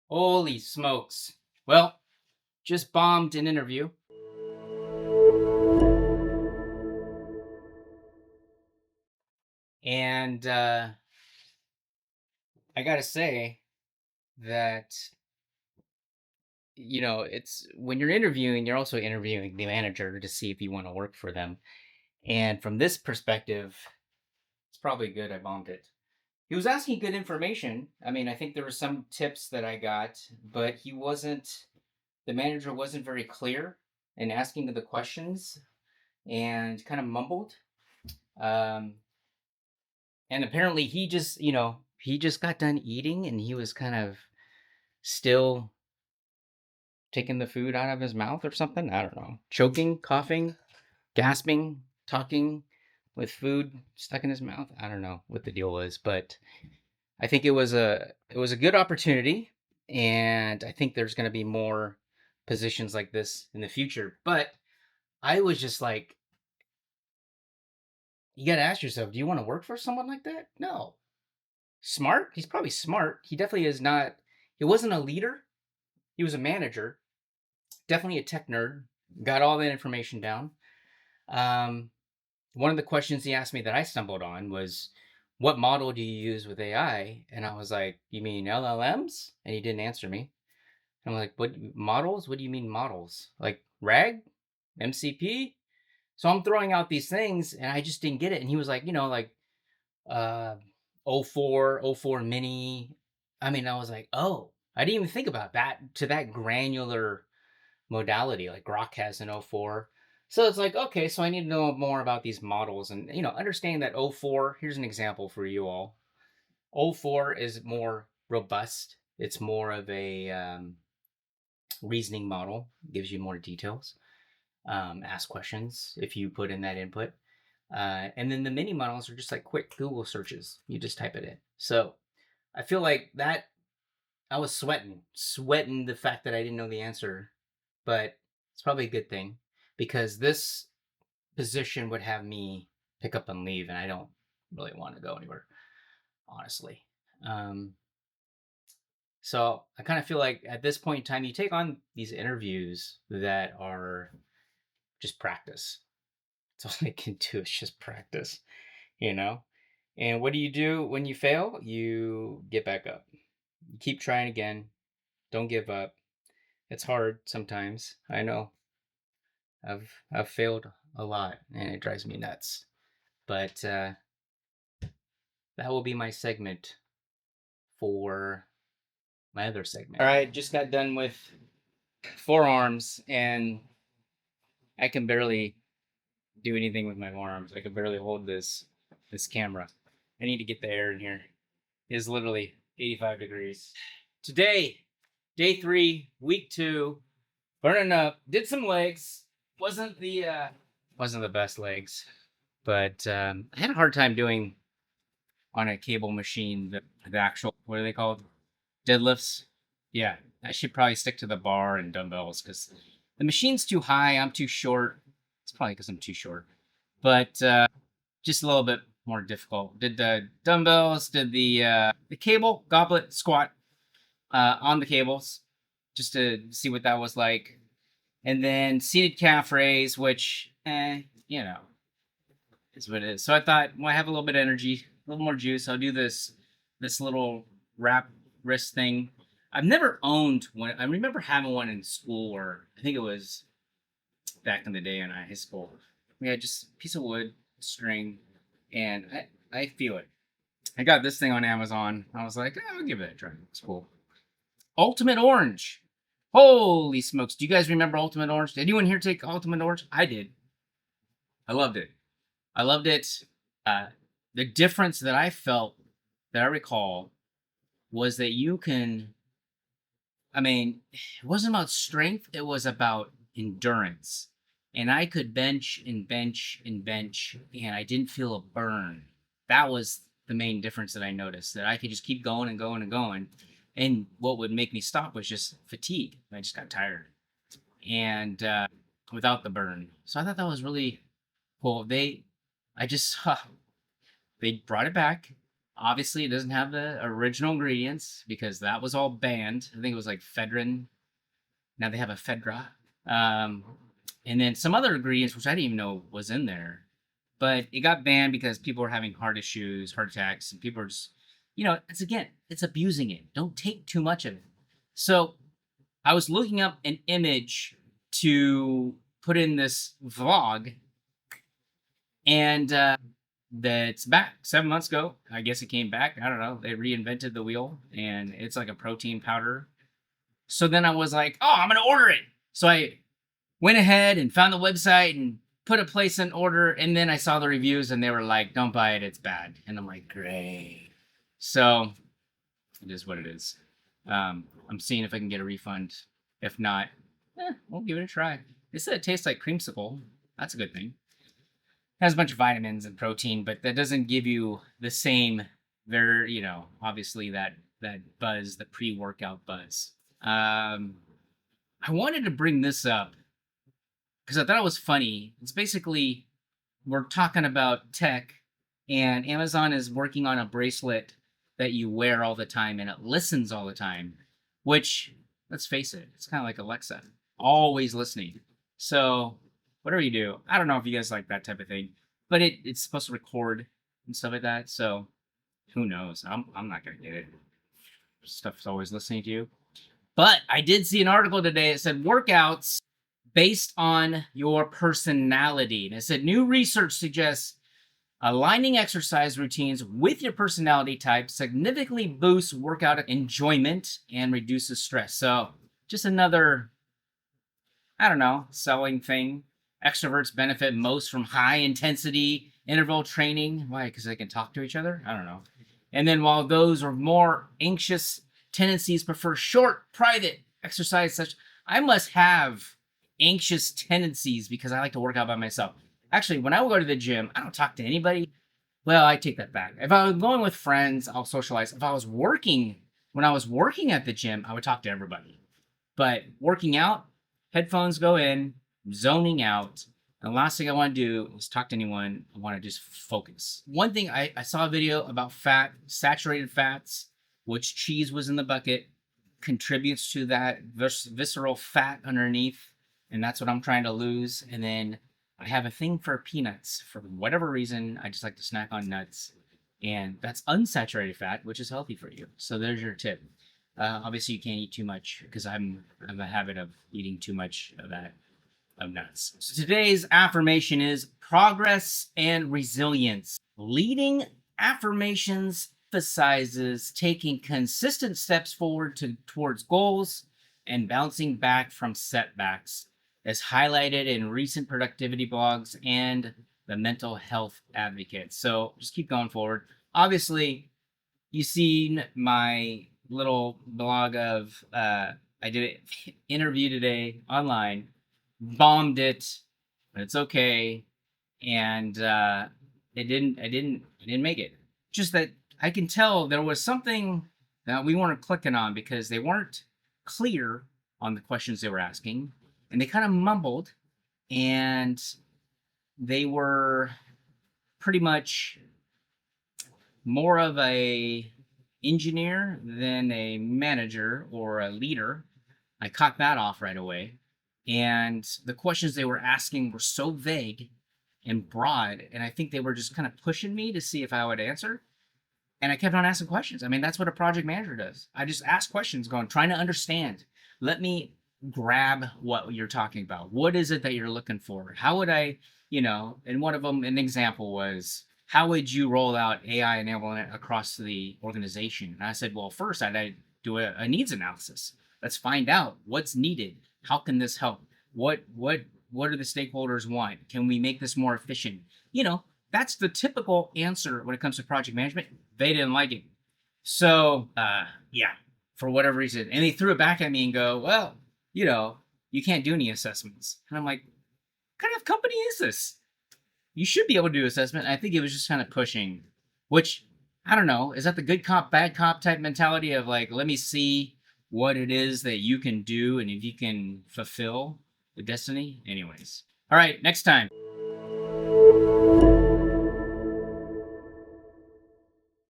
Holy smokes. Well, just bombed an interview. And I got to say that, it's when you're interviewing, you're also interviewing the manager to see if you want to work for them. And from this perspective, it's probably good I bombed it. He was asking good information. I mean, I think there were some tips that I got, but the manager wasn't very clear in asking the questions and kind of mumbled. Um, and apparently he just got done eating and he was kind of still taking the food out of his mouth or something. I don't know. Choking, coughing, gasping, talking with food stuck in his mouth. I don't know what the deal was, but I think it was a good opportunity, and I think there's going to be more positions like this in the future. But I was just like, you got to ask yourself, do you want to work for someone like that? No. Smart? He's probably smart. He definitely is not. He wasn't a leader. He was a manager. Definitely a tech nerd. Got all that information down. Um, One of the questions he asked me that I stumbled on was, "What model do you use with AI?" And I was like, "You mean LLMs?" And he didn't answer me. I'm like, "What models? What do you mean models? Like RAG, MCP?" So I'm throwing out these things, and I just didn't get it. And he was like, like uh, oh 04 mini. I mean, I was like, oh, I didn't even think about that to that granular modality like Grok has in oh 04. So it's like, okay, so I need to know more about these models and, understand that oh 04, here's an example for you all. Oh 04 is more robust. It's more of a reasoning model, gives you more details, ask questions if you put in that input. And then the mini models are just like quick Google searches. You just type it in. So I feel like that I was sweating the fact that I didn't know the answer, but it's probably a good thing because this position would have me pick up and leave, and I don't really want to go anywhere, honestly. Um, so I kind of feel like at this point in time, you take on these interviews that are just practice. That's all I can do is just practice, you know? And what do you do when you fail? You get back up. You keep trying again. Don't give up. It's hard sometimes. I know. I've failed a lot and it drives me nuts. But that will be my segment for my other segment. All right, just got done with forearms and I can barely do anything with my forearms. I can barely hold this camera. I need to get the air in here. It is literally 85 degrees. Today, day 3, week 2, burning up. Did some legs. Wasn't the best legs, but I had a hard time doing on a cable machine the actual, what are they called? Deadlifts. Yeah, I should probably stick to the bar and dumbbells because the machine's too high. I'm too short. It's probably because I'm too short, but just a little bit more difficult. Did the dumbbells? Did the cable goblet squat on the cables just to see what that was like, and then seated calf raise, which is what it is. So I thought, well, I have a little bit of energy, a little more juice. I'll do this little wrap wrist thing. I've never owned one. I remember having one in school, or I think it was back in the day in high school. We had just a piece of wood, string, and I feel it. I got this thing on Amazon. I was like, I'll give it a try. It's cool. Ultimate Orange. Holy smokes. Do you guys remember Ultimate Orange? Did anyone here take Ultimate Orange? I did. I loved it. I loved it. The difference that I felt, that I recall, was that it wasn't about strength, it was about endurance. And I could bench and bench and bench, and I didn't feel a burn. That was the main difference that I noticed, that I could just keep going and going and going. And what would make me stop was just fatigue. I just got tired. And without the burn. So I thought that was really cool. They brought it back. Obviously, it doesn't have the original ingredients because that was all banned. I think it was like Fedrin. Now they have ephedra. Um, and then some other ingredients, which I didn't even know was in there. But it got banned because people were having heart issues, heart attacks, and people are just, it's abusing it. Don't take too much of it. So I was looking up an image to put in this vlog, and that's back 7 months ago. I guess it came back. I don't know. They reinvented the wheel, and it's like a protein powder. So then I was like, oh, I'm going to order it. So I went ahead and found the website and put a place in order. And then I saw the reviews and they were like, don't buy it. It's bad. And I'm like, great. So it is what it is. I'm seeing if I can get a refund. If not, we'll give it a try. They said it tastes like creamsicle. That's a good thing. It has a bunch of vitamins and protein, but that doesn't give you the same, obviously that buzz, the pre-workout buzz. I wanted to bring this up because I thought it was funny. It's basically, we're talking about tech, and Amazon is working on a bracelet that you wear all the time and it listens all the time, which, let's face it, it's kind of like Alexa, always listening. So whatever you do, I don't know if you guys like that type of thing, but it's supposed to record and stuff like that. So who knows? I'm not going to get it. Stuff's always listening to you. But I did see an article today that said workouts based on your personality. And it said new research suggests aligning exercise routines with your personality type significantly boosts workout enjoyment and reduces stress. So just another, I don't know, selling thing. Extroverts benefit most from high intensity interval training. Why? Because they can talk to each other? I don't know. And then while those are more anxious tendencies prefer short, private exercise, such I must have anxious tendencies because I like to work out by myself. Actually, when I go to the gym, I don't talk to anybody. Well, I take that back. If I was going with friends, I'll socialize. If I was working, when I was working at the gym, I would talk to everybody. But working out, headphones go in, zoning out. The last thing I want to do is talk to anyone. I want to just focus. One thing, I saw a video about fat, saturated fats, which cheese was in the bucket, contributes to that visceral fat underneath. And that's what I'm trying to lose. And then I have a thing for peanuts. For whatever reason, I just like to snack on nuts. And that's unsaturated fat, which is healthy for you. So there's your tip. Obviously, you can't eat too much because I have a habit of eating too much of that, of nuts. So today's affirmation is progress and resilience. Leading affirmations emphasizes taking consistent steps forward towards goals and bouncing back from setbacks, as highlighted in recent productivity blogs and the mental health advocate. So just keep going forward. Obviously, you've seen my little blog of I did an interview today online, bombed it, but it's okay. And I didn't make it. Just that I can tell there was something that we weren't clicking on because they weren't clear on the questions they were asking, and they kind of mumbled, and they were pretty much more of a engineer than a manager or a leader. I caught that off right away. And the questions they were asking were so vague and broad, and I think they were just kind of pushing me to see if I would answer. And I kept on asking questions. I mean, that's what a project manager does. I just ask questions, trying to understand. Let me grab what you're talking about. What is it that you're looking for? How would I, and one of them, an example was, how would you roll out AI enablement across the organization? And I said, well, first I'd do a needs analysis. Let's find out what's needed. How can this help? What do the stakeholders want? Can we make this more efficient? That's the typical answer when it comes to project management. They didn't like it. So, for whatever reason. And they threw it back at me and go, well, you can't do any assessments. And I'm like, what kind of company is this? You should be able to do assessment. And I think it was just kind of pushing, which, I don't know. Is that the good cop, bad cop type mentality of like, let me see what it is that you can do and if you can fulfill the destiny? Anyways. All right, next time.